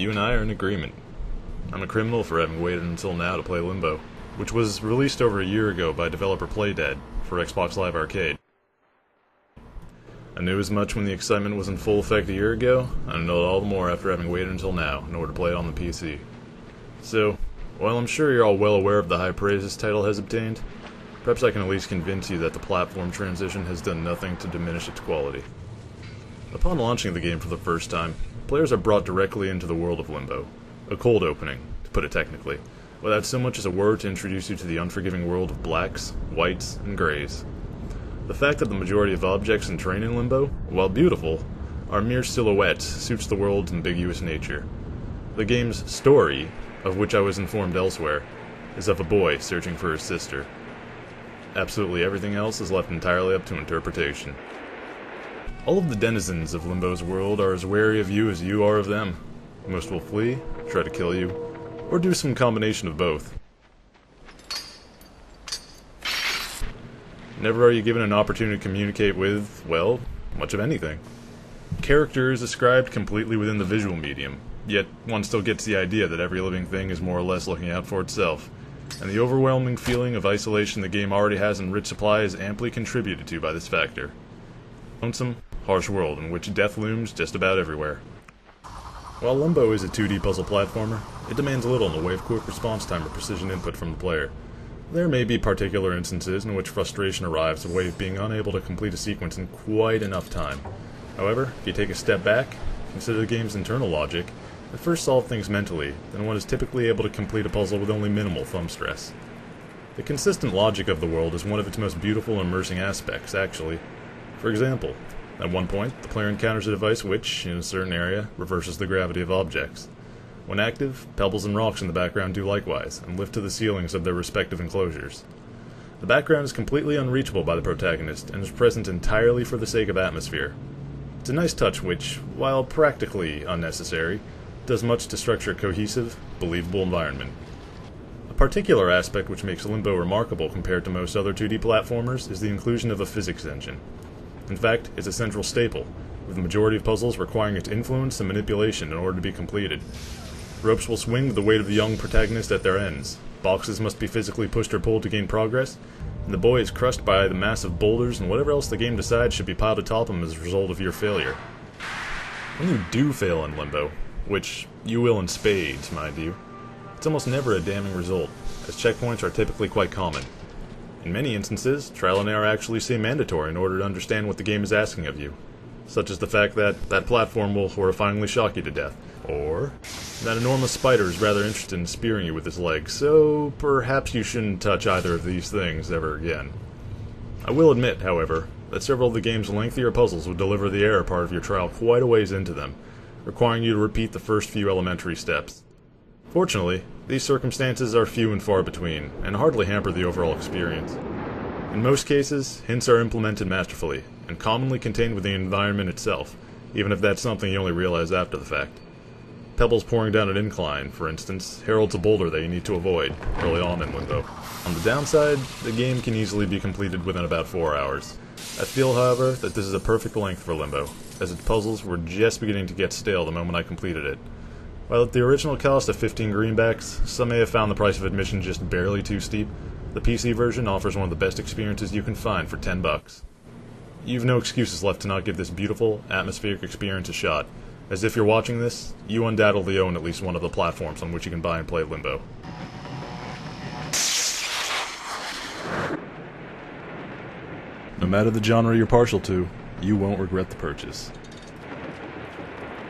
you and I are in agreement. I'm a criminal for having waited until now to play Limbo, which was released over a year ago by developer Playdead for Xbox Live Arcade. I knew as much when the excitement was in full effect a year ago, and I know it all the more after having waited until now in order to play it on the PC. So, while I'm sure you're all well aware of the high praise this title has obtained, perhaps I can at least convince you that the platform transition has done nothing to diminish its quality. Upon launching the game for the first time, players are brought directly into the world of Limbo, a cold opening, to put it technically, without so much as a word to introduce you to the unforgiving world of blacks, whites, and grays. The fact that the majority of objects and terrain in Limbo, while beautiful, are mere silhouettes suits the world's ambiguous nature. The game's story, of which I was informed elsewhere, is of a boy searching for his sister. Absolutely everything else is left entirely up to interpretation. All of the denizens of Limbo's world are as wary of you as you are of them. Most will flee, try to kill you, or do some combination of both. Never are you given an opportunity to communicate with, well, much of anything. Character is ascribed completely within the visual medium, yet one still gets the idea that every living thing is more or less looking out for itself, and the overwhelming feeling of isolation the game already has in rich supply is amply contributed to by this factor. Lonesome, harsh world in which death looms just about everywhere. While Limbo is a 2D puzzle platformer, it demands little in the way of quick response time or precision input from the player. There may be particular instances in which frustration arrives of way of being unable to complete a sequence in quite enough time. However, if you take a step back, consider the game's internal logic, and first solve things mentally, then one is typically able to complete a puzzle with only minimal thumb stress. The consistent logic of the world is one of its most beautiful and immersing aspects, actually. For example, at one point, the player encounters a device which, in a certain area, reverses the gravity of objects. When active, pebbles and rocks in the background do likewise, and lift to the ceilings of their respective enclosures. The background is completely unreachable by the protagonist, and is present entirely for the sake of atmosphere. It's a nice touch which, while practically unnecessary, does much to structure a cohesive, believable environment. A particular aspect which makes Limbo remarkable compared to most other 2D platformers is the inclusion of a physics engine. In fact, it's a central staple, with the majority of puzzles requiring its influence and manipulation in order to be completed. Ropes will swing with the weight of the young protagonist at their ends, boxes must be physically pushed or pulled to gain progress, and the boy is crushed by the massive boulders and whatever else the game decides should be piled atop him as a result of your failure. When you do fail in Limbo, which you will in spades, mind you, it's almost never a damning result, as checkpoints are typically quite common. In many instances, trial and error actually seem mandatory in order to understand what the game is asking of you, such as the fact that that platform will horrifyingly shock you to death, or that enormous spider is rather interested in spearing you with his legs, so perhaps you shouldn't touch either of these things ever again. I will admit, however, that several of the game's lengthier puzzles would deliver the error part of your trial quite a ways into them, requiring you to repeat the first few elementary steps. Fortunately, these circumstances are few and far between, and hardly hamper the overall experience. In most cases, hints are implemented masterfully, and commonly contained within the environment itself, even if that's something you only realize after the fact. Pebbles pouring down an incline, for instance, heralds a boulder that you need to avoid early on in Limbo. On the downside, the game can easily be completed within about 4 hours. I feel, however, that this is a perfect length for Limbo, as its puzzles were just beginning to get stale the moment I completed it. While at the original cost of 15 greenbacks, some may have found the price of admission just barely too steep, the PC version offers one of the best experiences you can find for $10. You've no excuses left to not give this beautiful, atmospheric experience a shot, as if you're watching this, you undoubtedly own at least one of the platforms on which you can buy and play Limbo. No matter the genre you're partial to, you won't regret the purchase.